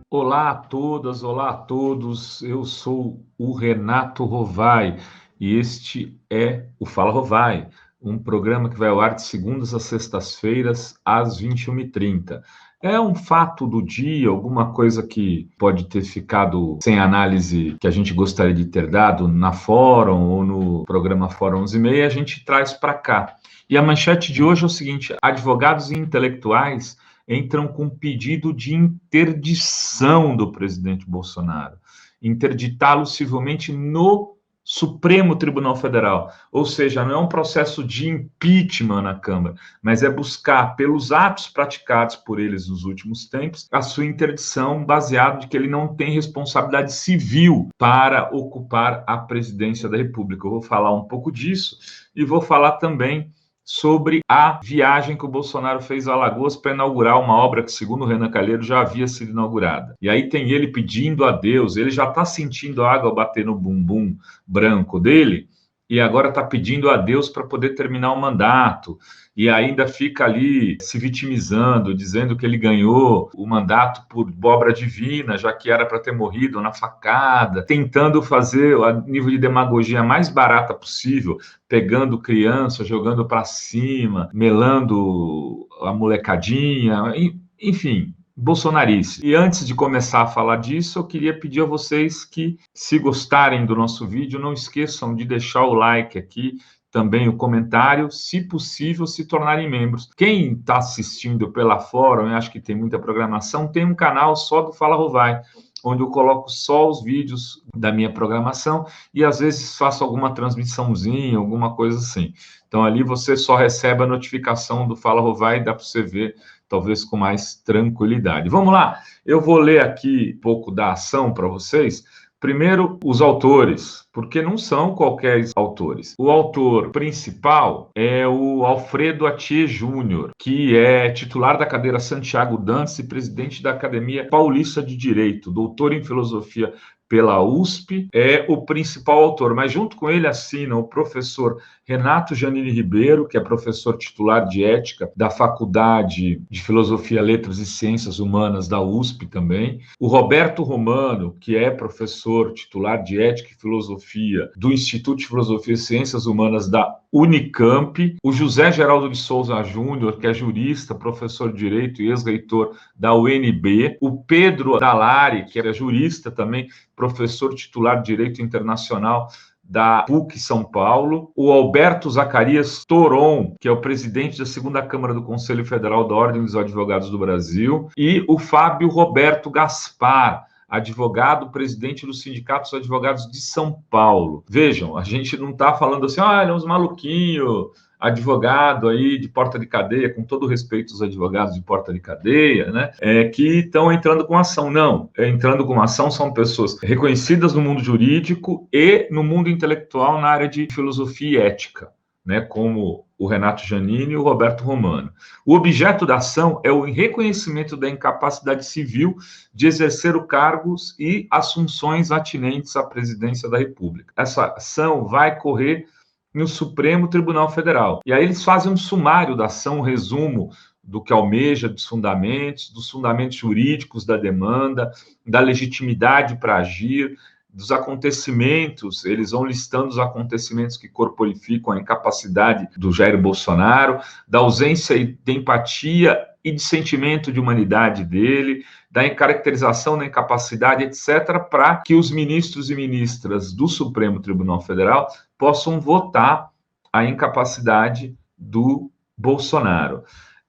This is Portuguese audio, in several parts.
Olá a todas, olá a todos. Eu sou o Renato Rovai e este é o Fala Rovai, um programa que vai ao ar de segundas a sextas-feiras às 21h30. É um fato do dia, alguma coisa que pode ter ficado sem análise que a gente gostaria de ter dado na Fórum ou no programa Fórum 11h30, a gente traz para cá. E a manchete de hoje é o seguinte: advogados e intelectuais entram com pedido de interdição do presidente Bolsonaro, interditá-lo civilmente no Supremo Tribunal Federal. Ou seja, não é um processo de impeachment na Câmara, mas é buscar, pelos atos praticados por eles nos últimos tempos, a sua interdição, baseado de que ele não tem responsabilidade civil para ocupar a presidência da República. Eu vou falar um pouco disso e vou falar também sobre a viagem que o Bolsonaro fez a Alagoas para inaugurar uma obra que, segundo o Renan Calheiros, já havia sido inaugurada. E aí tem ele pedindo a Deus, ele já está sentindo a água bater no bumbum branco dele, e agora está pedindo a Deus para poder terminar o mandato, e ainda fica ali se vitimizando, dizendo que ele ganhou o mandato por obra divina, já que era para ter morrido na facada, tentando fazer a nível de demagogia mais barata possível, pegando criança, jogando para cima, melando a molecadinha, enfim, bolsonarice. E antes de começar a falar disso, eu queria pedir a vocês que, se gostarem do nosso vídeo, não esqueçam de deixar o like aqui, também o comentário, se possível, se tornarem membros. Quem está assistindo pela Fórum, eu acho que tem muita programação, tem um canal só do Fala Rovai, onde eu coloco só os vídeos da minha programação e às vezes faço alguma transmissãozinha, alguma coisa assim. Então ali você só recebe a notificação do Fala Rovai e dá para você ver talvez com mais tranquilidade. Vamos lá, eu vou ler aqui um pouco da ação para vocês. Primeiro, os autores, porque não são qualquer autores. O autor principal é o Alfredo Atier Júnior, que é titular da cadeira Santiago Dantas e presidente da Academia Paulista de Direito, doutor em filosofia pela USP, é o principal autor, mas junto com ele assina o professor Renato Janine Ribeiro, que é professor titular de ética da Faculdade de Filosofia, Letras e Ciências Humanas da USP também, o Roberto Romano, que é professor titular de ética e filosofia do Instituto de Filosofia e Ciências Humanas da Unicamp, o José Geraldo de Souza Júnior, que é jurista, professor de direito e ex-reitor da UNB, o Pedro Dalari, que era jurista também, professor titular de Direito Internacional da PUC São Paulo, o Alberto Zacarias Toron, que é o presidente da segunda Câmara do Conselho Federal da Ordem dos Advogados do Brasil, e o Fábio Roberto Gaspar, advogado, presidente do Sindicato dos Advogados de São Paulo. Vejam, a gente não está falando assim, ele é uns maluquinhos, advogado aí de porta de cadeia, com todo respeito aos advogados de porta de cadeia, né, que estão entrando com ação. Não, entrando com ação são pessoas reconhecidas no mundo jurídico e no mundo intelectual na área de filosofia e ética, né, como o Renato Janine e o Roberto Romano. O objeto da ação é o reconhecimento da incapacidade civil de exercer os cargos e assunções atinentes à presidência da República. Essa ação vai correr no Supremo Tribunal Federal. E aí eles fazem um sumário da ação, um resumo do que almeja, dos fundamentos jurídicos da demanda, da legitimidade para agir, dos acontecimentos, eles vão listando os acontecimentos que corporificam a incapacidade do Jair Bolsonaro, da ausência de empatia e de sentimento de humanidade dele, da caracterização da incapacidade, etc., para que os ministros e ministras do Supremo Tribunal Federal possam votar a incapacidade do Bolsonaro.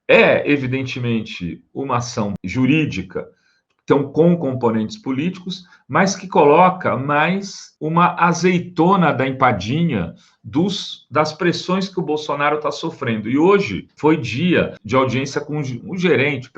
É, evidentemente, uma ação jurídica, então, com componentes políticos, mas que coloca mais uma azeitona da empadinha das pressões que o Bolsonaro está sofrendo. E hoje foi dia de audiência com o gerente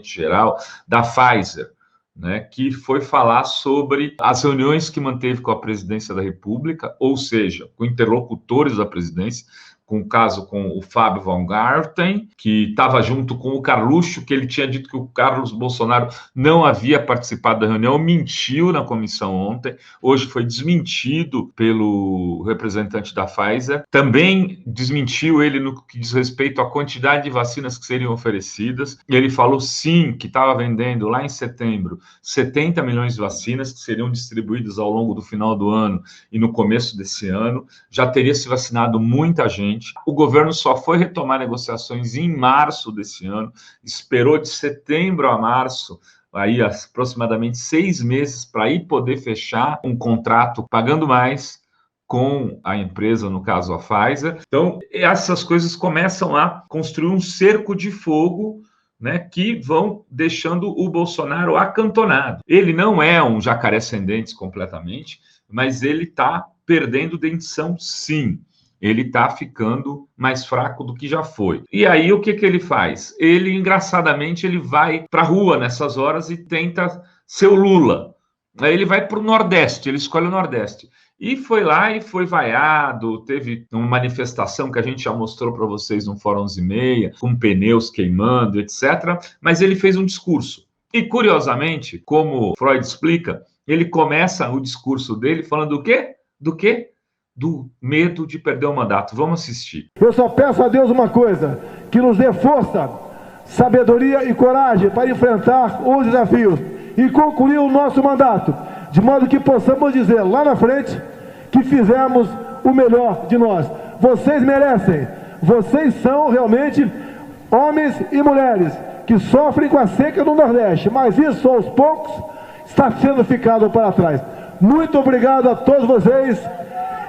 geral da Pfizer, né, que foi falar sobre as reuniões que manteve com a presidência da República, ou seja, com interlocutores da presidência, com o caso com o Fábio Van Garten, que estava junto com o Carluxo, que ele tinha dito que o Carlos Bolsonaro não havia participado da reunião, mentiu na comissão ontem, hoje foi desmentido pelo representante da Pfizer, também desmentiu ele no que diz respeito à quantidade de vacinas que seriam oferecidas, e ele falou sim, que estava vendendo lá em setembro 70 milhões de vacinas que seriam distribuídas ao longo do final do ano e no começo desse ano, já teria se vacinado muita gente. O governo só foi retomar negociações em março desse ano, esperou de setembro a março, aí aproximadamente 6 meses, para aí poder fechar um contrato pagando mais com a empresa, no caso a Pfizer. Então, essas coisas começam a construir um cerco de fogo, né, que vão deixando o Bolsonaro acantonado. Ele não é um jacaré sem dentes completamente, mas ele está perdendo dentição, sim. Ele está ficando mais fraco do que já foi. E aí, o que ele faz? Ele, engraçadamente, ele vai para a rua nessas horas e tenta ser o Lula. Aí ele vai para o Nordeste, ele escolhe o Nordeste. E foi lá e foi vaiado, teve uma manifestação que a gente já mostrou para vocês no Fórum 11h30, com pneus queimando, etc. Mas ele fez um discurso. E, curiosamente, como Freud explica, ele começa o discurso dele falando do quê? Do quê? Do medo de perder o mandato. Vamos assistir. Eu só peço a Deus uma coisa, que nos dê força, sabedoria e coragem para enfrentar os desafios e concluir o nosso mandato, de modo que possamos dizer lá na frente que fizemos o melhor de nós. Vocês merecem, vocês são realmente homens e mulheres que sofrem com a seca do Nordeste, mas isso aos poucos está sendo ficado para trás. Muito obrigado a todos vocês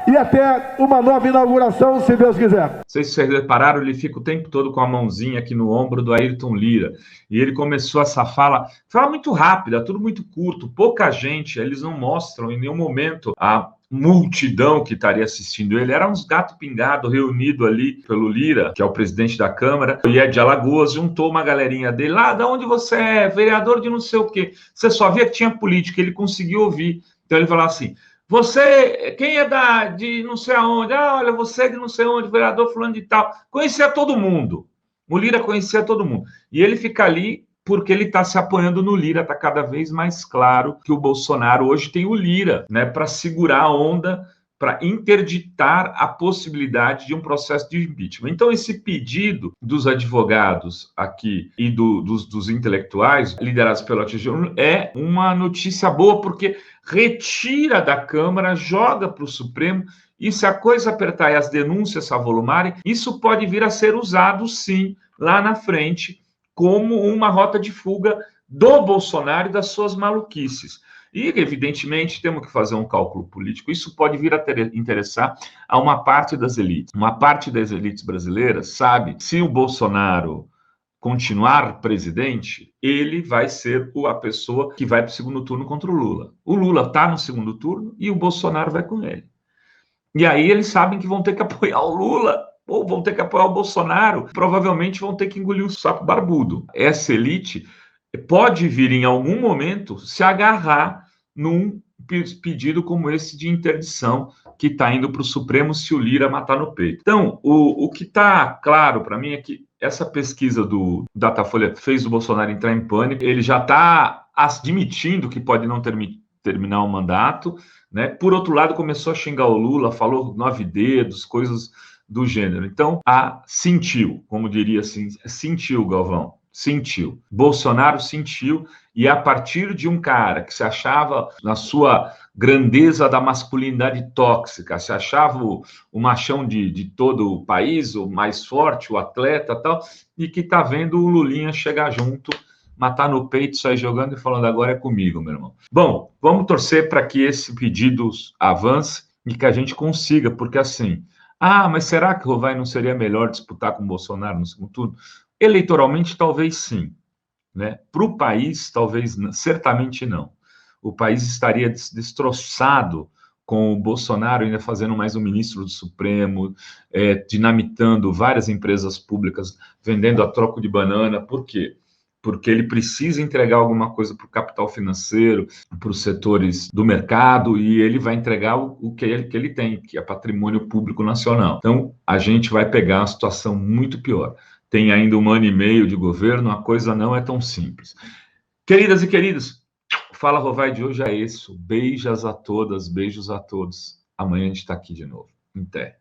e até uma nova inauguração, se Deus quiser. Não sei se vocês repararam, ele fica o tempo todo com a mãozinha aqui no ombro do Ayrton Lira. E ele começou essa fala muito rápida, tudo muito curto, pouca gente, eles não mostram em nenhum momento a multidão que estaria assistindo ele. Era uns gato pingado reunido ali pelo Lira, que é o presidente da Câmara, e é de Alagoas, juntou uma galerinha dele. Lá, de onde você é? Vereador de não sei o quê. Você só via que tinha política, ele conseguiu ouvir. Então ele falou assim: você, quem é de não sei aonde? Ah, olha, você é de não sei onde, vereador fulano de tal. Conhecia todo mundo. O Lira conhecia todo mundo. E ele fica ali porque ele está se apoiando no Lira. Está cada vez mais claro que o Bolsonaro hoje tem o Lira, né, para segurar a onda, para interditar a possibilidade de um processo de impeachment. Então, esse pedido dos advogados aqui e dos intelectuais, liderados pelo Atila, é uma notícia boa, porque retira da Câmara, joga para o Supremo, e se a coisa apertar e as denúncias se avolumarem, isso pode vir a ser usado, sim, lá na frente, como uma rota de fuga do Bolsonaro e das suas maluquices. E, evidentemente, temos que fazer um cálculo político. Isso pode vir a interessar a uma parte das elites. Uma parte das elites brasileiras sabe, se o Bolsonaro continuar presidente, ele vai ser a pessoa que vai para o segundo turno contra o Lula. O Lula está no segundo turno e o Bolsonaro vai com ele. E aí eles sabem que vão ter que apoiar o Lula ou vão ter que apoiar o Bolsonaro. Provavelmente vão ter que engolir o sapo barbudo. Essa elite pode vir em algum momento se agarrar num pedido como esse de interdição que está indo para o Supremo se o Lira matar no peito. Então, o que está claro para mim é que essa pesquisa do Datafolha fez o Bolsonaro entrar em pânico. Ele já está admitindo que pode não terminar o mandato, né? Por outro lado, começou a xingar o Lula, falou 9 dedos, coisas do gênero. Então, sentiu, como diria assim, sentiu, Galvão. Sentiu. Bolsonaro sentiu, e a partir de um cara que se achava na sua grandeza da masculinidade tóxica, se achava o machão de todo o país, o mais forte, o atleta e tal, e que está vendo o Lulinha chegar junto, matar no peito, sair jogando e falando: agora é comigo, meu irmão. Bom, vamos torcer para que esse pedido avance e que a gente consiga, porque assim, mas será que o Rovai não seria melhor disputar com o Bolsonaro no segundo turno? Eleitoralmente, talvez sim, né? Para o país, talvez, certamente não. O país estaria destroçado com o Bolsonaro ainda fazendo mais um ministro do Supremo, dinamitando várias empresas públicas, vendendo a troco de banana. Por quê? porque ele precisa entregar alguma coisa para o capital financeiro, para os setores do mercado, e ele vai entregar o que ele tem, que é patrimônio público nacional. Então, a gente vai pegar uma situação muito pior. Tem ainda 1 ano e meio de governo, a coisa não é tão simples. Queridas e queridos, Fala Rovai de hoje é isso. Beijos a todas, beijos a todos. Amanhã a gente está aqui de novo. Até.